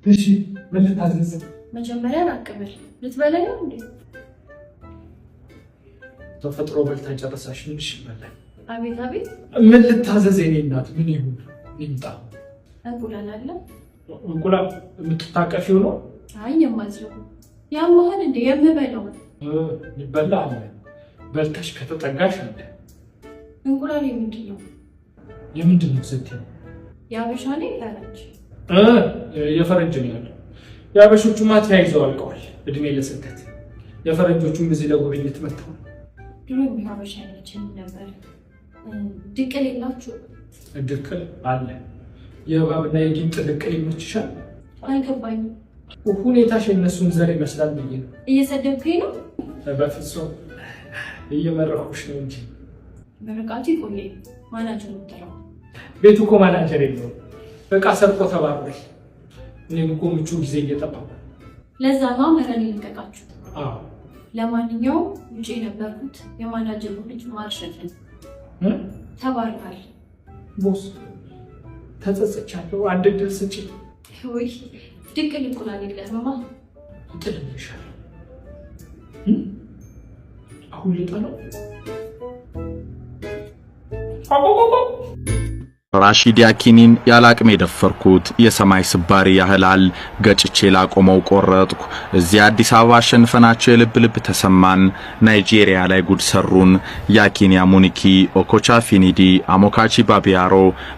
እሺ ምን ልታዘዝ? መጀመሪያ አቀበል ልትበላኝ ነው እንዴ? ተፈጥሮ በልታ ጨረሳሽ? ምን እሺ በላይ። አቤት አቤት። ምን ልታዘዝ? የኔ እናት ምን ይሁን? ይምጣ። እንቁላል አለ? እንቁላል የምትታቀፊው ነው? አይ የማዝለው ያማህል እንዴ? የምበላው ይበላ አለ። በልተሽ ከተጠጋሽ እንደ እንቁላል ምንድን ነው? የምንድን ነው ስትይ? የአበሻ ነው ፈረንጅ? የፈረንጅ ነው ያለው። የአበሾቹማ ተያይዘው አልቀዋል። እድሜ ለስደት። የፈረንጆቹም እዚህ ለጉብኝት መጥተው ድሮ የአበሻ ልጅም ነበር። ድቅል የላችሁ? ድቅል አለ። የእባብና የጊንጥ ድቅል ይመችሻል? አልገባኝም። ሁኔታሽ የእነሱን ዘር ይመስላል ብዬ ነው። እየሰደብከኝ ነው? በፍጹም እየመረኩሽ ነው እንጂ። በርቃቱ ይቆይ። ማናጀር ነው? ቤቱ እኮ ማናጀር የለውም። በቃ ሰርቆ ተባረረ። እኔም እኮ ምቹ ጊዜ እየጠበቁ ለዛ ነው መረን ልቀቃችሁ። አዎ ለማንኛውም ውጪ የነበርኩት የማናጀሩ ልጅ ማርሸትን ተባረዋል። ቦስ ተጸጽቻለሁ። አንድ ድል ስጪ። ወይ ድቅል እንቁላል የለህማ? እጥልልሻለሁ። አሁን ልጠለው? ራሺድ ያኪኒን ያላቅም የደፈርኩት የሰማይ ስባሪ ያህላል ገጭቼ ላቆመው ቆረጥኩ። እዚህ አዲስ አበባ አሸንፈናቸው የልብ ልብ ተሰማን። ናይጄሪያ ላይ ጉድ ሰሩን። ያኪኒ አሙኒኪ፣ ኦኮቻ ፊኒዲ፣ አሞካቺ ባቢያሮ፣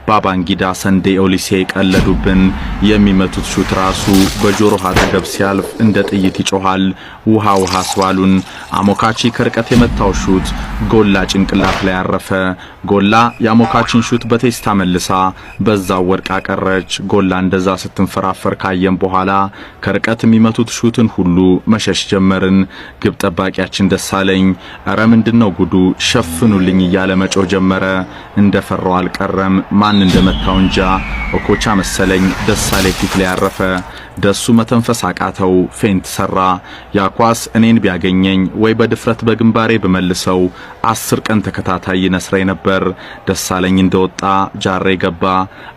ባባንጊዳ ሰንዴ ኦሊሴ ቀለዱብን። የሚመቱት ሹት ራሱ በጆሮ አጠገብ ሲያልፍ እንደ ጥይት ይጮሃል። ውሃ ውሃ አስባሉን። አሞካቺ ከርቀት የመታው ሹት ጎላ ጭንቅላት ላይ ያረፈ። ጎላ የአሞካቺን ሹት በቴስታ መልሳ በዛው ወድቃ ቀረች። ጎላ እንደዛ ስትንፈራፈር ካየን በኋላ ከርቀት የሚመቱት ሹትን ሁሉ መሸሽ ጀመርን። ግብ ጠባቂያችን ደሳለኝ አረ ምንድነው ጉዱ ሸፍኑልኝ እያለ መጮህ ጀመረ። እንደፈራው አልቀረም። ማን እንደመታው እንጃ። ኦኮቻ መሰለኝ ደሳለኝ ፊት ላይ ያረፈ። ደሱ መተንፈስ አቃተው። ፌንት ሰራ። ያኳስ እኔን ቢያገኘኝ ወይ በድፍረት በግንባሬ በመልሰው 10 ቀን ተከታታይ ይነስረኝ ነበር። ደሳለኝ እንደወጣ ጃሬ ገባ።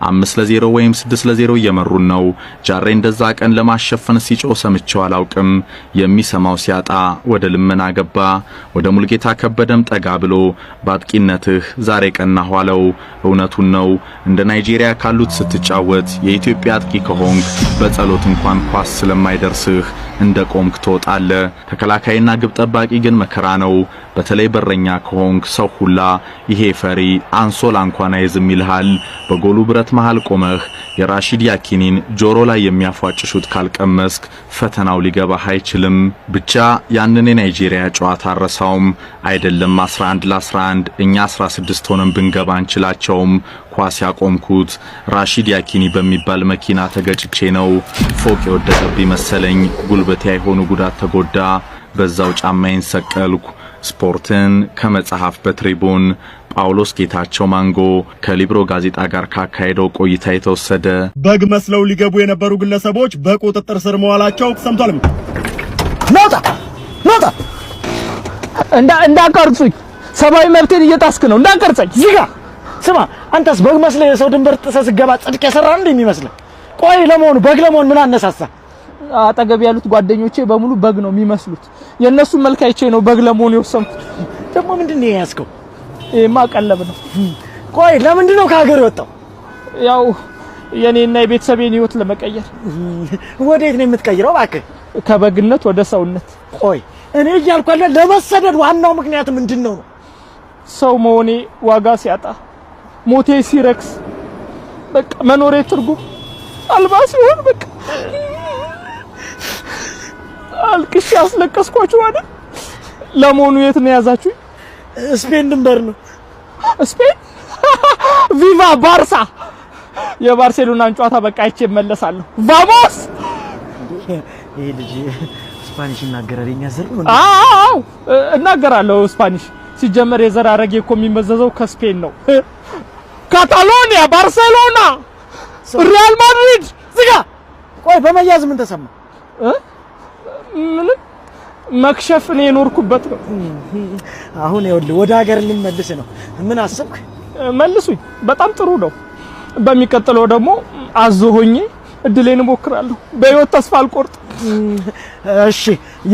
5-0 ወይም 6-0 እየመሩን ነው። ጃሬ እንደዛ ቀን ለማሸፈን ሲጮህ ሰምቼው አላውቅም። የሚሰማው ሲያጣ ወደ ልመና ገባ። ወደ ሙልጌታ ከበደም ጠጋ ብሎ ባጥቂነትህ ዛሬ ቀና ኋለው። እውነቱን ነው። እንደ ናይጄሪያ ካሉት ስትጫወት የኢትዮጵያ አጥቂ ከሆንክ በጸሎት እንኳን ኳስ ስለማይደርስህ እንደ ቆምክ ትወጣለህ። ተከላካይና ግብ ጠባቂ ግን መከራ ነው። በተለይ በረኛ ከሆንክ ሰው ሁላ ይሄ ፈሪ አንሶላ እንኳን አይዝም ይልሃል። በጎሉ ብረት መሃል ቆመህ የራሺድ ያኪኒን ጆሮ ላይ የሚያፏጭሹት ካልቀመስክ ፈተናው ሊገባህ አይችልም። ብቻ ያንን የናይጄሪያ ጨዋታ አረሳውም። አይደለም 11-11 እኛ 16 ሆነን ብንገባ እንችላቸውም። ኳስ ያቆምኩት ራሺድ ያኪኒ በሚባል መኪና ተገጭቼ ነው። ፎቅ የወደቀብኝ መሰለኝ። ጉልበቴ አይሆኑ ጉዳት ተጎዳ። በዛው ጫማዬን ሰቀልኩ። ስፖርትን ከመጽሐፍ በትሪቡን ጳውሎስ ጌታቸው ማንጎ ከሊብሮ ጋዜጣ ጋር ካካሄደው ቆይታ የተወሰደ። በግ መስለው ሊገቡ የነበሩ ግለሰቦች በቁጥጥር ስር መዋላቸው ሰምቷል። ኖታ እንዳቀርጹኝ ሰብአዊ መብቴን እየጣስክ ነው። እንዳቀርጸኝ ዝጋ። ስማ አንተስ በግ መስለው የሰው ድንበር ጥሰህ ስትገባ ጽድቅ የሰራ እንደሚመስል። ቆይ ለመሆኑ በግ ለመሆን ምን አነሳሳ? አጠገብ ያሉት ጓደኞቼ በሙሉ በግ ነው የሚመስሉት። የነሱን መልክ አይቼ ነው በግ ለመሆን የወሰንኩት። ደግሞ ምንድነው ያስከው? ይሄማ ቀለብ ነው። ቆይ ለምንድን ነው ከሀገር የወጣው? ያው የኔና የቤተሰቤን ህይወት ለመቀየር። ወዴት ነው የምትቀይረው? እባክህ ከበግነት ወደ ሰውነት። ቆይ እኔ እያልኩ ያለ ለመሰደድ ዋናው ምክንያት ምንድነው? ሰው መሆኔ ዋጋ ሲያጣ፣ ሞቴ ሲረክስ፣ በቃ መኖሬ ትርጉም አልባ ሲሆን በቃ አልቅሽ ያስለቀስኳችሁ አይደል? ለመሆኑ የት ነው ያዛችሁኝ? ስፔን ድንበር ነው። ስፔን ቪቫ ባርሳ። የባርሴሎናን ጨዋታ በቃ አይቼ እመለሳለሁ። ቫሞስ። ይሄ ልጅ ስፓኒሽ ይናገራል። የኛ ዘር ነው። አዎ እናገራለሁ ስፓኒሽ። ሲጀመር የዘር ሐረጌ እኮ የሚመዘዘው ከስፔን ነው። ካታሎኒያ፣ ባርሴሎና፣ ሪያል ማድሪድ። ዝጋ። ቆይ በመያዝ ምን ተሰማ? ምን መክሸፍ ነው የኖርኩበት ነው። አሁን ይኸውልህ ወደ ሀገር ልንመልስ ነው። ምን አሰብክ? መልሱኝ። በጣም ጥሩ ነው። በሚቀጥለው ደግሞ አዞ ሆኜ እድሌን እሞክራለሁ። በህይወት ተስፋ አልቆርጥ። እሺ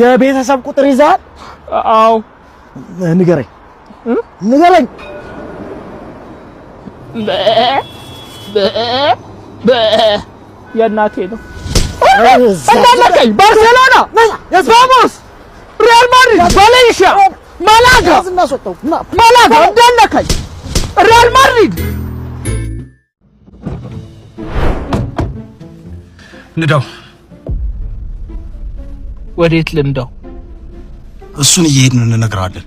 የቤተሰብ ቁጥር ይዘሃል? አዎ። ንገረኝ። የእናቴ ነው። እንዳለቀኝ ባርሴሎና፣ ቫሞስ፣ ሪያል ማድሪድ፣ ቫሌንሺያ፣ ማላጋ እንዳለቀኝ ሪያል ማድሪድ። ንዳው። ወዴት ልንዳው? እሱን እየሄድን እንነግራለን።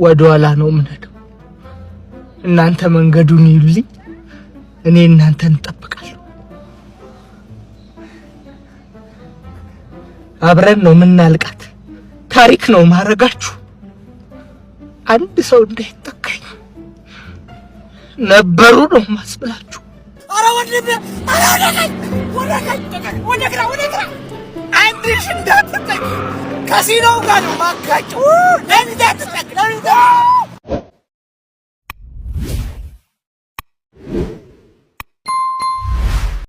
ወደ ኋላ ነው የምንሄደው። እናንተ መንገዱን ይሉልኝ፣ እኔ እናንተን እጠብቃለሁ። አብረን ነው የምናልቃት። ታሪክ ነው ማረጋችሁ። አንድ ሰው እንዳይተካኝ ነበሩ ነው ማስብላችሁ። አረ ወንድሜ፣ አረ ወደ ግራ አንድሽ እንዳትጠቂ ከሲኖው ጋር ነው ማጋጨው። እንዳትጠቂ